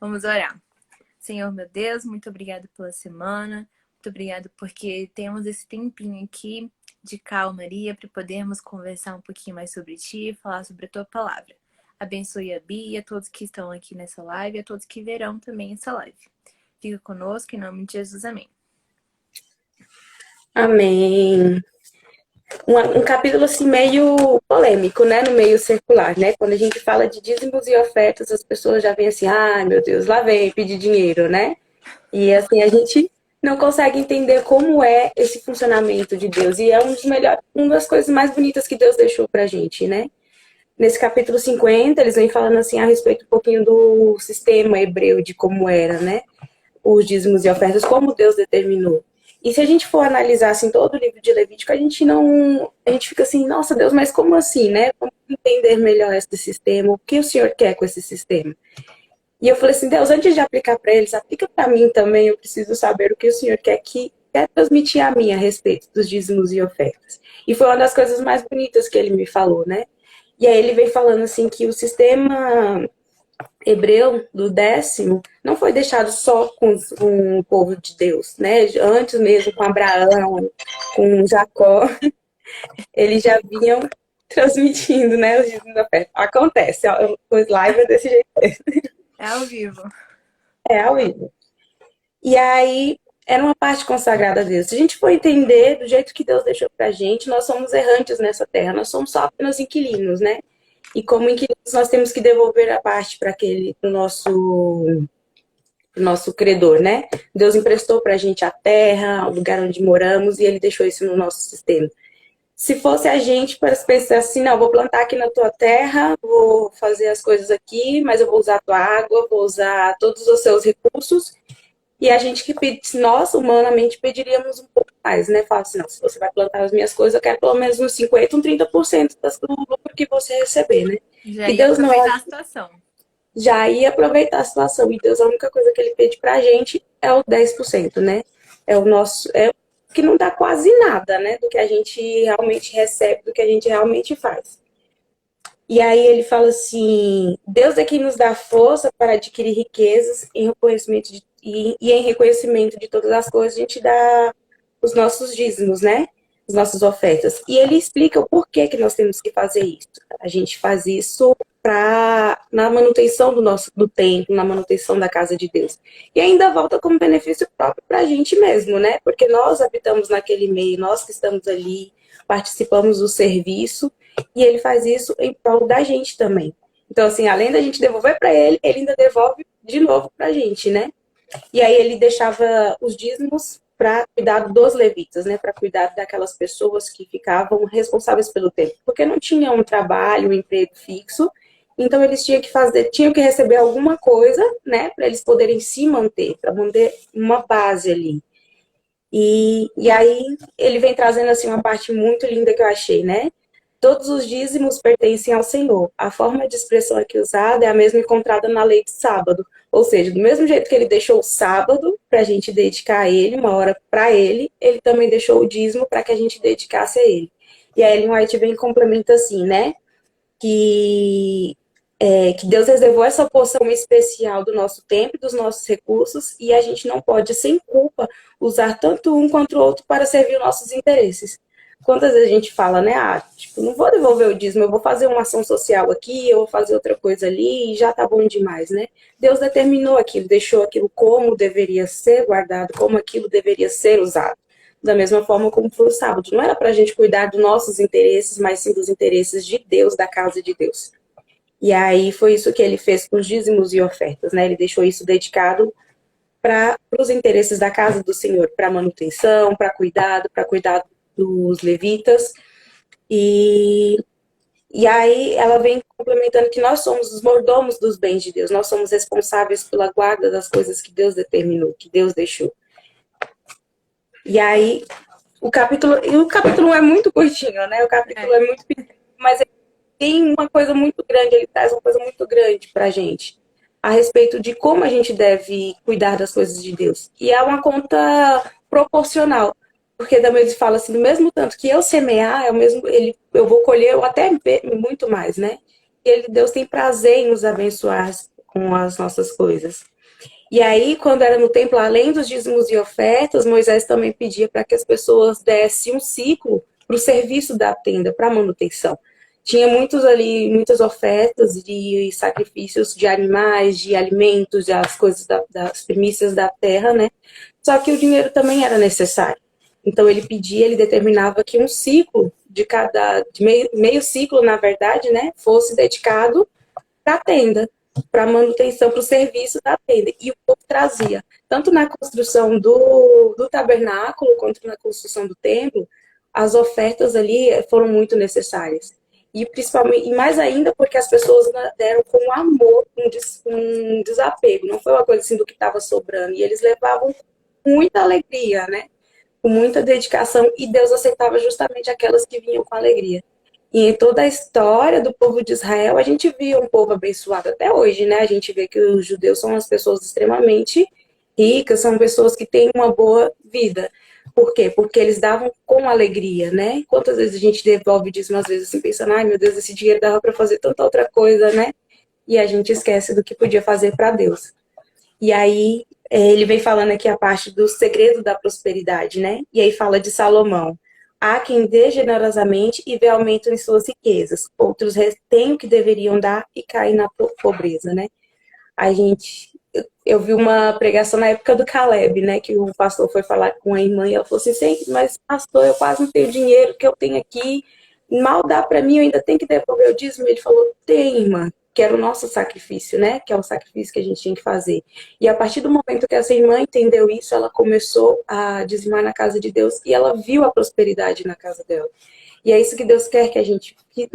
Vamos orar. Senhor, meu Deus, muito obrigada pela semana. Muito obrigada porque temos esse tempinho aqui de calmaria para podermos conversar um pouquinho mais sobre Ti e falar sobre a Tua palavra. Abençoe a Bia, a todos que estão aqui nessa live e a todos que verão também essa live. Fica conosco, em nome de Jesus. Amém. Amém. Um capítulo assim meio polêmico, né? No meio circular, né? Quando a gente fala de dízimos e ofertas, as pessoas já vêm assim, ai meu Deus, lá vem pedir dinheiro, né? E assim, a gente não consegue entender como é esse funcionamento de Deus. E é um dos melhores, uma das coisas mais bonitas que Deus deixou pra gente, né? Nesse capítulo 50, eles vêm falando assim a respeito um pouquinho do sistema hebreu, de como era, né? Os dízimos e ofertas, como Deus determinou. E se a gente for analisar assim todo o livro de Levítico, a gente fica assim, nossa Deus, mas como assim, né? Como entender melhor esse sistema? O que o Senhor quer com esse sistema? E eu falei assim, Deus, antes de aplicar para eles, aplica para mim também, eu preciso saber o que o Senhor quer transmitir a mim a respeito dos dízimos e ofertas. E foi uma das coisas mais bonitas que ele me falou, né? E aí ele vem falando assim que o sistema hebreu do 10º não foi deixado só com o povo de Deus, né? Antes mesmo com Abraão, com Jacó, eles já vinham transmitindo, né, os dízimos da oferta. Acontece, os live é desse jeito. É ao vivo. É ao vivo. E aí era uma parte consagrada a Deus. Se a gente for entender do jeito que Deus deixou pra gente, nós somos errantes nessa terra, nós somos só apenas inquilinos, né? E como inquilinos nós temos que devolver a parte para pro nosso credor, né? Deus emprestou pra gente a terra, o lugar onde moramos, e ele deixou isso no nosso sistema. Se fosse a gente para pensar assim, não, vou plantar aqui na tua terra, vou fazer as coisas aqui, mas eu vou usar a tua água, vou usar todos os seus recursos. E a gente que nós, humanamente, pediríamos um pouco mais, né? Fala assim, não, se você vai plantar as minhas coisas, eu quero pelo menos uns 50%, 30% do lucro que você receber, né? Já E ia Deus não é, aproveitar a situação. já ia aproveitar a situação. E Deus, a única coisa que ele pede pra gente é o 10%, né? É o nosso, é o que não dá quase nada, né? Do que a gente realmente recebe, do que a gente realmente faz. E aí ele fala assim, Deus é quem nos dá força para adquirir riquezas em reconhecimento e em reconhecimento de todas as coisas, a gente dá os nossos dízimos, né? As nossas ofertas. E ele explica o porquê que nós temos que fazer isso. A gente faz isso na manutenção do templo, na manutenção da casa de Deus. E ainda volta como benefício próprio para a gente mesmo, né? Porque nós habitamos naquele meio, nós que estamos ali, participamos do serviço, e ele faz isso em prol da gente também. Então, assim, além da gente devolver para ele, ele ainda devolve de novo para a gente, né? E aí ele deixava os dízimos para cuidar dos levitas, né? Para cuidar daquelas pessoas que ficavam responsáveis pelo templo, porque não tinham um trabalho, um emprego fixo, então eles tinham que receber alguma coisa, né? Para eles poderem se manter, para manter uma base ali. E aí ele vem trazendo assim uma parte muito linda que eu achei, né? Todos os dízimos pertencem ao Senhor. A forma de expressão aqui usada é a mesma encontrada na lei de sábado. Ou seja, do mesmo jeito que ele deixou o sábado para a gente dedicar a ele, uma hora para ele, ele também deixou o dízimo para que a gente dedicasse a ele. E a Ellen White vem e complementa assim, né? Que Deus reservou essa porção especial do nosso tempo e dos nossos recursos, e a gente não pode, sem culpa, usar tanto um quanto o outro para servir os nossos interesses. Quantas vezes a gente fala, né? Tipo, não vou devolver o dízimo, eu vou fazer uma ação social aqui, eu vou fazer outra coisa ali, e já tá bom demais, né? Deus determinou aquilo, deixou aquilo como deveria ser guardado, como aquilo deveria ser usado. Da mesma forma como foi o sábado. Não era para a gente cuidar dos nossos interesses, mas sim dos interesses de Deus, da casa de Deus. E aí foi isso que ele fez com os dízimos e ofertas, né? Ele deixou isso dedicado para os interesses da casa do Senhor, para manutenção, para cuidar dos levitas. E aí ela vem complementando que nós somos os mordomos dos bens de Deus, nós somos responsáveis pela guarda das coisas que Deus determinou, que Deus deixou. E aí o capítulo 1 é muito curtinho, né? O capítulo é muito pequeno, mas tem uma coisa muito grande, ele traz uma coisa muito grande pra gente a respeito de como a gente deve cuidar das coisas de Deus. E é uma conta proporcional, porque também ele fala assim, do mesmo tanto que eu semear, eu vou colher até muito mais, né? E Deus tem prazer em nos abençoar com as nossas coisas. E aí, quando era no templo, além dos dízimos e ofertas, Moisés também pedia para que as pessoas dessem um ciclo para o serviço da tenda, para a manutenção. Tinha muitos ali, muitas ofertas de sacrifícios de animais, de alimentos, das coisas das primícias da terra, né? Só que o dinheiro também era necessário. Então ele pedia, ele determinava que um ciclo de meio ciclo, na verdade, né, fosse dedicado para a tenda, para manutenção, para o serviço da tenda. E o povo trazia, tanto na construção do tabernáculo, quanto na construção do templo, as ofertas ali foram muito necessárias. E principalmente, e mais ainda porque as pessoas deram com amor, um desapego. Não foi uma coisa assim do que estava sobrando. E eles levavam com muita alegria, né? Com muita dedicação. E Deus aceitava justamente aquelas que vinham com alegria. E em toda a história do povo de Israel, a gente via um povo abençoado até hoje, né? A gente vê que os judeus são as pessoas extremamente ricas, são pessoas que têm uma boa vida. Por quê? Porque eles davam com alegria, né? Quantas vezes a gente devolve dízimo, às vezes assim, pensando, ai meu Deus, esse dinheiro dava para fazer tanta outra coisa, né? E a gente esquece do que podia fazer para Deus. E aí, ele vem falando aqui a parte do segredo da prosperidade, né? E aí fala de Salomão. Há quem dê generosamente e vê aumento em suas riquezas. Outros retêm o que deveriam dar e caem na pobreza, né? A gente, eu vi uma pregação na época do Caleb, né? Que o pastor foi falar com a irmã e ela falou assim, mas pastor, eu quase não tenho dinheiro que eu tenho aqui, mal dá para mim, eu ainda tenho que devolver o dízimo. Ele falou, tem, irmã, que era o nosso sacrifício, né? Que é o sacrifício que a gente tinha que fazer. E a partir do momento que essa irmã entendeu isso, ela começou a dizimar na casa de Deus e ela viu a prosperidade na casa dela. E é isso que Deus quer que a gente, que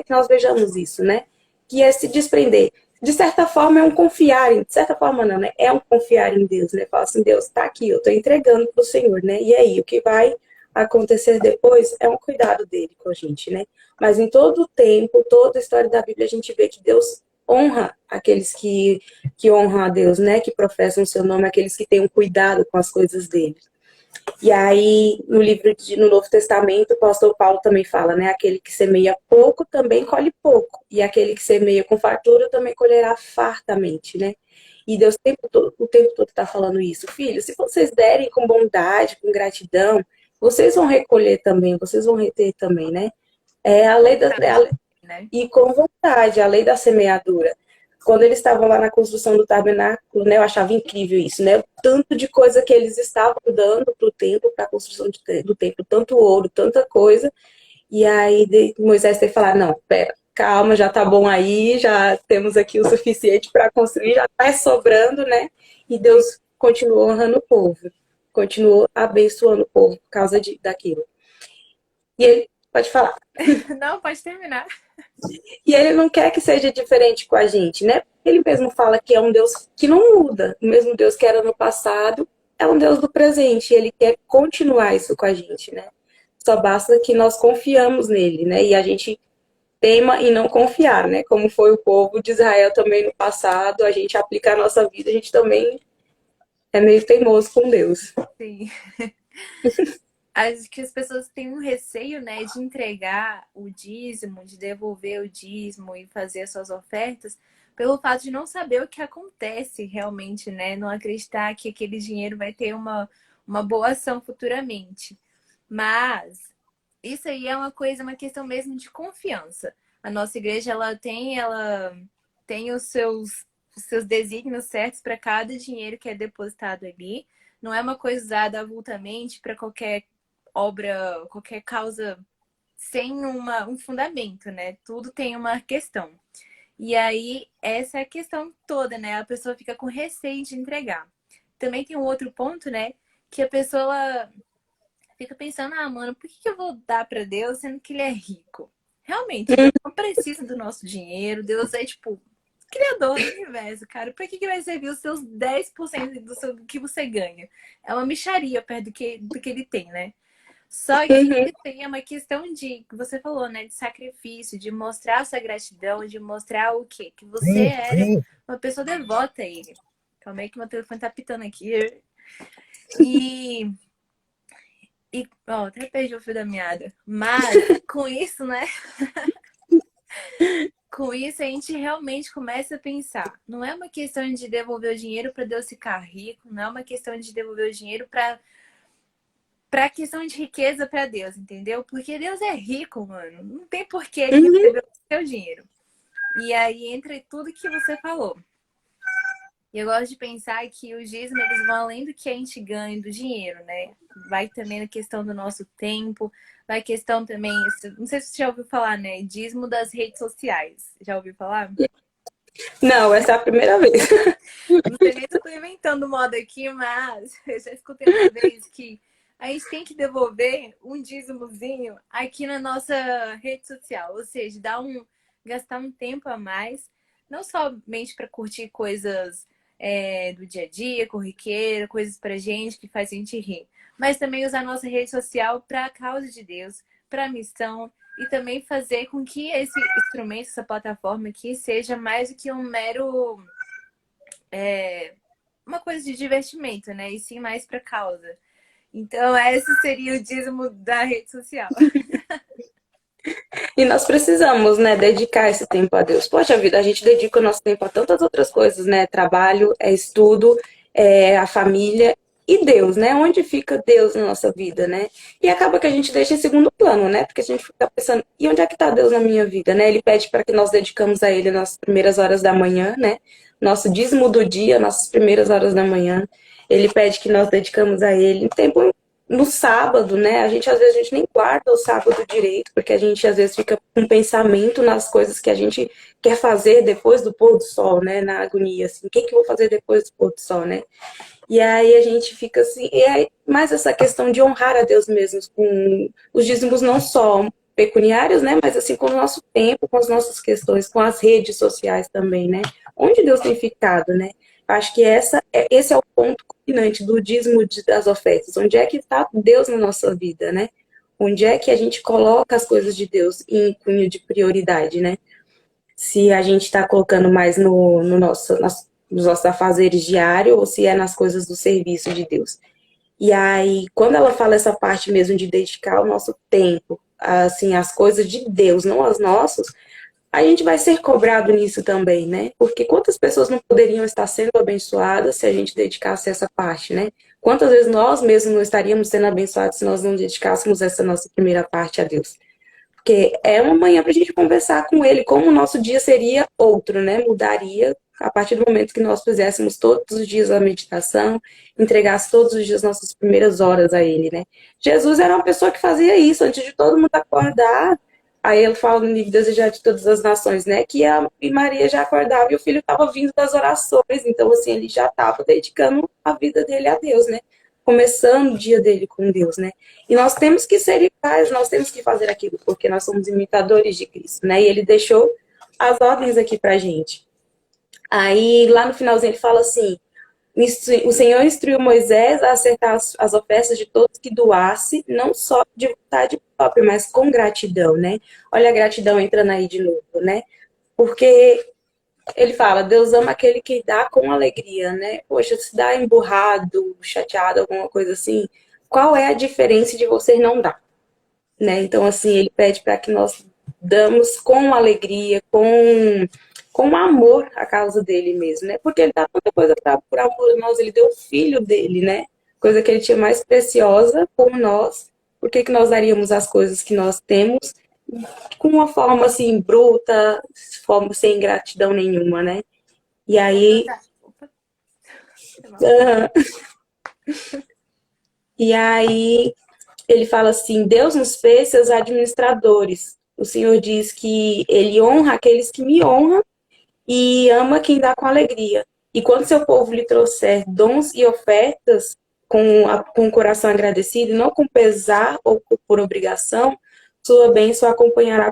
nós vejamos isso, né? Que é se desprender. De certa forma é um confiar, de certa forma não, né? É um confiar em Deus, né? Falar assim, Deus, tá aqui, eu tô entregando pro Senhor, né? E aí, o que vai acontecer depois é um cuidado dele com a gente, né? Mas em todo o tempo, toda a história da Bíblia, a gente vê que Deus honra aqueles que honram a Deus, né? Que professam o seu nome, aqueles que têm um cuidado com as coisas dele. E aí, no Novo Testamento, o apóstolo Paulo também fala, né? Aquele que semeia pouco também colhe pouco. E aquele que semeia com fartura também colherá fartamente, né? E Deus o tempo todo está falando isso. Filho, se vocês derem com bondade, com gratidão, vocês vão recolher também, vocês vão reter também, né? É a lei da, Né? e com vontade, a lei da semeadura. Quando eles estavam lá na construção do tabernáculo, né, eu achava incrível isso, né? O tanto de coisa que eles estavam dando para o templo, para a construção do templo, tanto ouro, tanta coisa. E aí Moisés teve que falar, não, pera, calma, já tá bom aí, já temos aqui o suficiente para construir, já tá sobrando, né? E Deus continuou honrando o povo, continuou abençoando o povo por causa daquilo. E ele, pode falar. Não, pode terminar. E ele não quer que seja diferente com a gente, né? Ele mesmo fala que é um Deus que não muda. O mesmo Deus que era no passado é um Deus do presente. E ele quer continuar isso com a gente, né? Só basta que nós confiamos nele, né? E a gente teima em não confiar, né? Como foi o povo de Israel também no passado, a gente aplica a nossa vida, a gente também é meio teimoso com Deus. Sim. Acho que as pessoas têm um receio, né, de entregar o dízimo, de devolver o dízimo e fazer as suas ofertas, pelo fato de não saber o que acontece realmente, né? Não acreditar que aquele dinheiro vai ter uma boa ação futuramente. Mas isso aí é uma coisa, uma questão mesmo de confiança. A nossa igreja, ela tem os seus desígnios certos para cada dinheiro que é depositado ali. Não é uma coisa usada avultamente para qualquer obra, qualquer causa sem um fundamento, né? Tudo tem uma questão. E aí, essa é a questão toda, né? A pessoa fica com receio de entregar. Também tem um outro ponto, né? Que a pessoa fica pensando, ah, mano, por que eu vou dar para Deus sendo que ele é rico? Realmente, Deus não precisa do nosso dinheiro. Deus é, tipo, criador do universo, cara. Por que vai servir os seus 10% do que você ganha? É uma mixaria perto do que ele tem, né? Só que Uhum. tem uma questão de, que você falou, né? De sacrifício, de mostrar sua gratidão, de mostrar o quê? Que você era uma pessoa devota a ele. Calma aí que meu telefone tá pitando aqui. E, ó, até perdi o fio da meada. Mas, com isso, né? com isso a gente realmente começa a pensar. Não é uma questão de devolver o dinheiro para Deus ficar rico, não é uma questão de devolver o dinheiro para questão de riqueza para Deus, entendeu? Porque Deus é rico, mano. Não tem por que ele Uhum. receber o seu dinheiro. E aí entra tudo que você falou. E eu gosto de pensar que os dízimos eles vão além do que a gente ganha do dinheiro, né? Vai também na questão do nosso tempo, vai questão também, não sei se você já ouviu falar, né? Dízimo das redes sociais. Já ouviu falar? Não, essa é a primeira vez. Não sei nem se eu tô inventando moda aqui, mas eu já escutei uma vez que a gente tem que devolver um dízimozinho aqui na nossa rede social. Ou seja, gastar um tempo a mais, não somente para curtir coisas do dia a dia, corriqueira, coisas pra gente que faz a gente rir, mas também usar nossa rede social para a causa de Deus, para a missão e também fazer com que esse instrumento, essa plataforma aqui, seja mais do que um mero uma coisa de divertimento, né? E sim mais para causa. Então, esse seria o dízimo da rede social. E nós precisamos, né, dedicar esse tempo a Deus. Poxa vida, a gente dedica o nosso tempo a tantas outras coisas, né? Trabalho, estudo, a família e Deus, né? Onde fica Deus na nossa vida, né? E acaba que a gente deixa em segundo plano, né? Porque a gente fica pensando, e onde é que está Deus na minha vida, né? Ele pede para que nós dedicamos a Ele nas primeiras horas da manhã, né? Nosso dízimo do dia, nossas primeiras horas da manhã. Ele pede que nós dedicamos a Ele tempo no sábado, né? Às vezes a gente nem guarda o sábado direito, porque a gente às vezes fica com pensamento nas coisas que a gente quer fazer depois do pôr do sol, né? Na agonia, assim, o que eu vou fazer depois do pôr do sol, né? E aí a gente fica assim, e aí mais essa questão de honrar a Deus mesmo, com os dízimos não só pecuniários, né? Mas assim, com o nosso tempo, com as nossas questões, com as redes sociais também, né? Onde Deus tem ficado, né? Acho que esse é o ponto culminante do dízimo das ofertas. Onde é que está Deus na nossa vida, né? Onde é que a gente coloca as coisas de Deus em cunho de prioridade, né? Se a gente está colocando mais no nosso, nos nossos afazeres diários ou se é nas coisas do serviço de Deus. E aí, quando ela fala essa parte mesmo de dedicar o nosso tempo, assim, às coisas de Deus, não às nossas, a gente vai ser cobrado nisso também, né? Porque quantas pessoas não poderiam estar sendo abençoadas se a gente dedicasse essa parte, né? Quantas vezes nós mesmos não estaríamos sendo abençoados se nós não dedicássemos essa nossa primeira parte a Deus? Porque é uma manhã para a gente conversar com Ele, como o nosso dia seria outro, né? Mudaria a partir do momento que nós fizéssemos todos os dias a meditação, entregasse todos os dias nossas primeiras horas a Ele, né? Jesus era uma pessoa que fazia isso antes de todo mundo acordar. Aí ele fala no livro Desejar de Todas as Nações, né? Que e Maria já acordava e o filho estava vindo das orações. Então, assim, ele já estava dedicando a vida dele a Deus, né? Começando o dia dele com Deus, né? E nós temos que ser iguais, nós temos que fazer aquilo, porque nós somos imitadores de Cristo, né? E ele deixou as ordens aqui pra gente. Aí, lá no finalzinho, ele fala assim: o Senhor instruiu Moisés a acertar as ofertas de todos que doasse, não só de vontade própria, mas com gratidão, né? Olha a gratidão entrando aí de novo, né? Porque ele fala, Deus ama aquele que dá com alegria, né? Poxa, se dá emburrado, chateado, alguma coisa assim, qual é a diferença de você não dar, né? Então, assim, ele pede para que nós damos com alegria, com amor a causa dele mesmo, né? Porque ele dá tanta coisa por amor a nós, ele deu o filho dele, né? Coisa que ele tinha mais preciosa por nós. Por que que nós daríamos as coisas que nós temos com uma forma assim bruta, forma sem gratidão nenhuma, né? E aí, Opa, foi mal. e aí ele fala assim: Deus nos fez seus administradores. O Senhor diz que ele honra aqueles que me honram e ama quem dá com alegria. E quando seu povo lhe trouxer dons e ofertas com o coração agradecido, não com pesar ou por obrigação, sua bênção acompanhará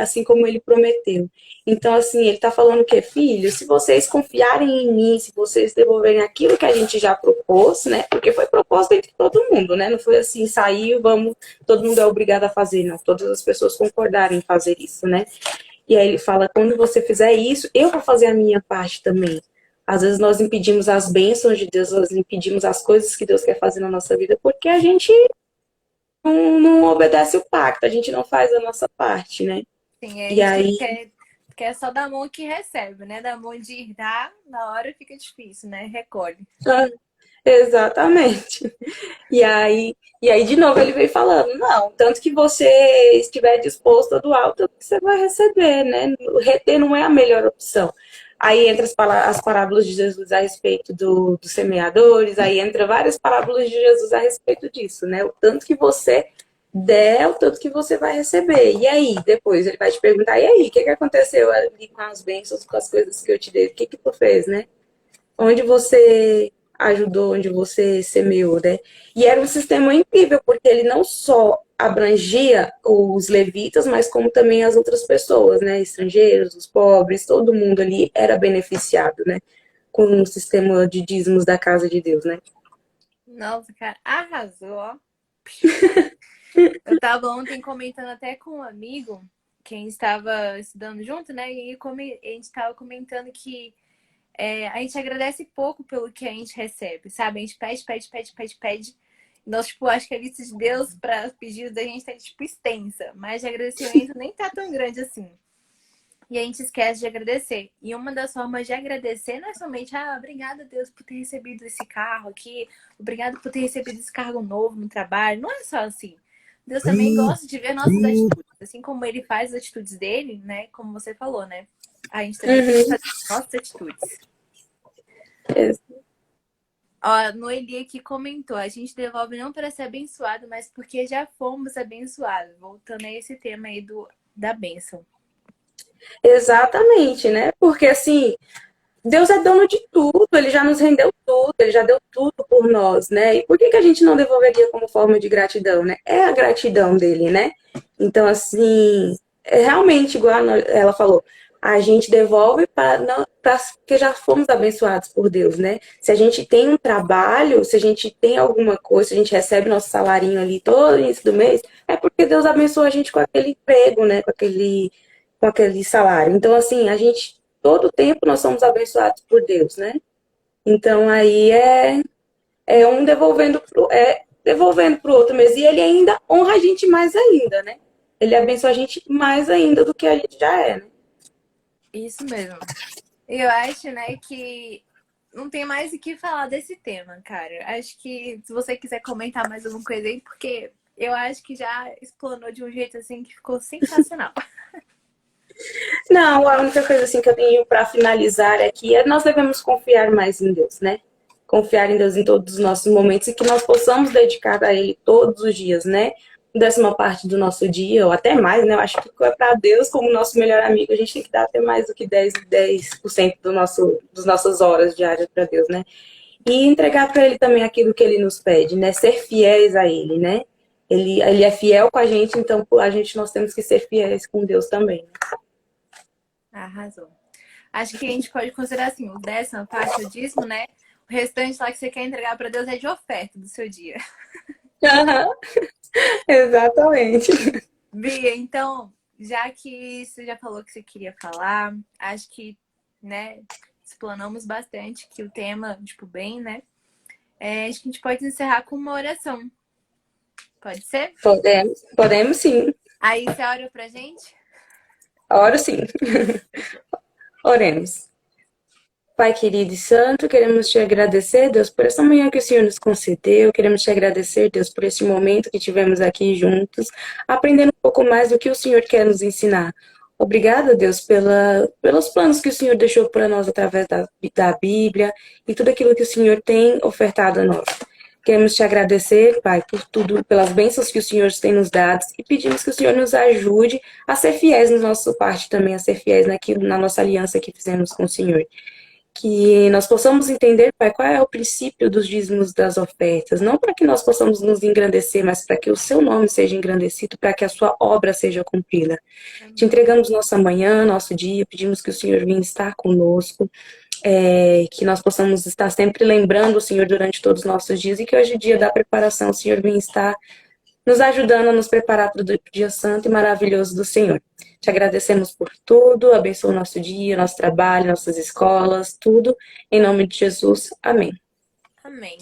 assim como ele prometeu. Então, assim, ele está falando o quê? Filho, se vocês confiarem em mim, se vocês devolverem aquilo que a gente já propôs, né? Porque foi proposto entre todo mundo, né? Não foi assim, saiu, vamos, todo mundo é obrigado a fazer, não. Todas as pessoas concordarem em fazer isso, né? E aí ele fala, quando você fizer isso, eu vou fazer a minha parte também. Às vezes nós impedimos as bênçãos de Deus, nós impedimos as coisas que Deus quer fazer na nossa vida, porque a gente não obedece o pacto, a gente não faz a nossa parte, né? Sim, a E gente aí, quer Porque é só da mão que recebe, né? Da mão de dar, na hora fica difícil, né? Recolhe. Ah, exatamente. E aí, de novo, ele veio falando, não, tanto que você estiver disposto a doar, o tanto que você vai receber, né? Reter não é a melhor opção. Aí entra as parábolas de Jesus a respeito dos semeadores, aí entra várias parábolas de Jesus a respeito disso, né? O tanto que você der, o tanto que você vai receber. E aí, depois ele vai te perguntar, e aí, o que aconteceu ali com as bênçãos, com as coisas que eu te dei? O que tu fez, né? Onde você ajudou, onde você semeou, né? E era um sistema incrível, porque ele não só abrangia os levitas, mas como também as outras pessoas, né? Estrangeiros, os pobres, todo mundo ali era beneficiado, né? Com o sistema de dízimos da casa de Deus, né? Nossa, cara, arrasou, ó. Eu tava ontem comentando até com um amigo, quem estava estudando junto, né? E a gente tava comentando que a gente agradece pouco pelo que a gente recebe, sabe? A gente pede, pede, pede, pede, pede. Nós, tipo, acho que a lista de Deus para pedidos da gente tá, tipo, extensa. Mas de agradecimento nem tá tão grande assim. E a gente esquece de agradecer. E uma das formas de agradecer não é somente, obrigada, Deus, por ter recebido esse carro aqui. Obrigado por ter recebido esse cargo novo no trabalho. Não é só assim. Deus também gosta de ver nossas atitudes. Assim como ele faz as atitudes dele, né? Como você falou, né? A gente também tem que fazer nossas atitudes. Ó, Noeli aqui comentou, a gente devolve não para ser abençoado, mas porque já fomos abençoados. Voltando a esse tema aí da bênção. Exatamente, né? Porque assim, Deus é dono de tudo, ele já nos rendeu tudo, ele já deu tudo por nós, né? E por que a gente não devolveria como forma de gratidão, né? É a gratidão dele, né? Então, assim, é realmente, igual ela falou, a gente devolve porque já fomos abençoados por Deus, né? Se a gente tem um trabalho, se a gente tem alguma coisa, se a gente recebe nosso salarinho ali todo início do mês, é porque Deus abençoou a gente com aquele emprego, né? Com aquele salário. Então, assim, a gente todo tempo nós somos abençoados por Deus, né? Então aí é um devolvendo pro outro mesmo. E ele ainda honra a gente mais ainda, né? Ele abençoa a gente mais ainda do que a gente já é, né? Isso mesmo. Eu acho, né, que não tem mais o que falar desse tema, cara. Acho que se você quiser comentar mais alguma coisa aí, porque eu acho que já explanou de um jeito assim que ficou sensacional. Não, a única coisa assim que eu tenho para finalizar é que nós devemos confiar mais em Deus, né? Confiar em Deus em todos os nossos momentos e que nós possamos dedicar a Ele todos os dias, né? 10ª parte do nosso dia, ou até mais, né? Eu acho que é para Deus, como nosso melhor amigo, a gente tem que dar até mais do que 10% das nossas horas diárias para Deus, né? E entregar para Ele também aquilo que Ele nos pede, né? Ser fiéis a Ele, né? Ele é fiel com a gente, então nós temos que ser fiéis com Deus também. Arrasou. Acho que a gente pode considerar assim, o 10ª parte, o dízimo, né? O restante lá que você quer entregar para Deus é de oferta do seu dia. Aham, exatamente. Bia, então, já que você já falou que você queria falar, acho que, né, explanamos bastante que o tema, tipo, bem, né? Acho que a gente pode encerrar com uma oração. Pode ser? Podemos sim. Aí você ora pra gente? Oro sim. Oremos. Pai querido e santo, queremos te agradecer, Deus, por essa manhã que o Senhor nos concedeu. Queremos te agradecer, Deus, por este momento que tivemos aqui juntos, aprendendo um pouco mais do que o Senhor quer nos ensinar. Obrigada, Deus, pelos planos que o Senhor deixou para nós através da Bíblia e tudo aquilo que o Senhor tem ofertado a nós. Queremos te agradecer, Pai, por tudo, pelas bênçãos que o Senhor tem nos dado e pedimos que o Senhor nos ajude a ser fiéis na nossa parte também, a ser fiéis na nossa aliança que fizemos com o Senhor. Que nós possamos entender, Pai, qual é o princípio dos dízimos das ofertas, não para que nós possamos nos engrandecer, mas para que o seu nome seja engrandecido, para que a sua obra seja cumprida. Te entregamos nossa manhã, nosso dia, pedimos que o Senhor venha estar conosco, que nós possamos estar sempre lembrando o Senhor durante todos os nossos dias e que hoje, dia da preparação, o Senhor venha estar nos ajudando a nos preparar para o dia santo e maravilhoso do Senhor. Te agradecemos por tudo, abençoa o nosso dia, nosso trabalho, nossas escolas, tudo. Em nome de Jesus, amém. Amém.